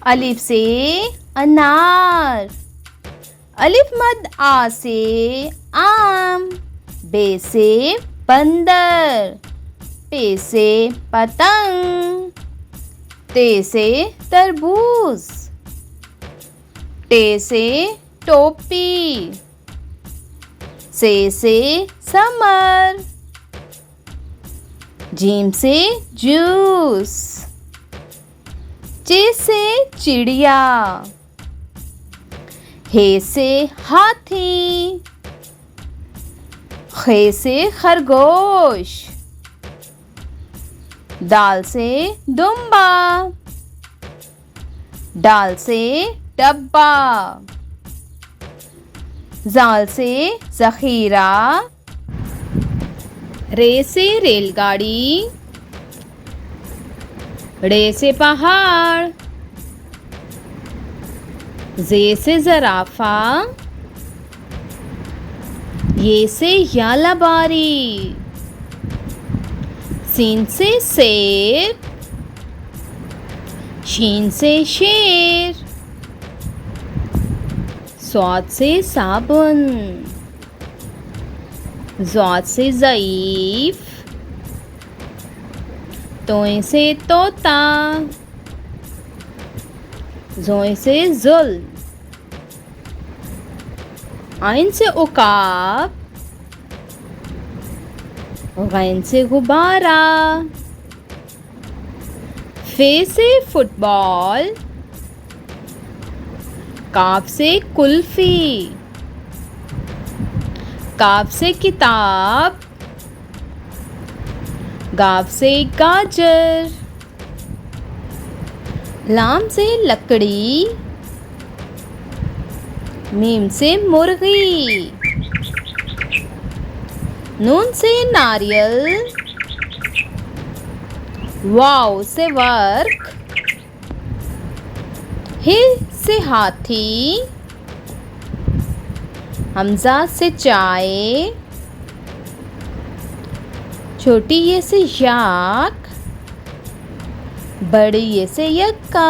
अलिफ से अनार। अलिफ मद आ से आम। बे से बंदर। पे से पतंग। ते से तरबूज। टे से टोपी। से समर। जीम से जूस। चे से चिड़िया। हे से हाथी। खे से खरगोश। दाल से दुम्बा। डाल से डब्बा। जाल से जखीरा। रे से रेलगाड़ी। रे से पहाड़। जे से जराफा। ये से यालाबारी। सीन से शेर। शीन से शेर। स्वाद से साबुन। ज़ाद से ज़ईफ। तोय से तोता। ज़ोय से ज़ुल्म। आइन से उकाब। गैन से गुब्बारा। फे से फुटबॉल। काफ से कुल्फी। काफ से किताब। गाफ से गाजर। लाम से लकड़ी। मीम से मुर्गी। नून से नारियल। वाव से वर्क। हे से हाथी। हमजा से चाय। छोटी ये से याक। बड़ी ये से यक्का।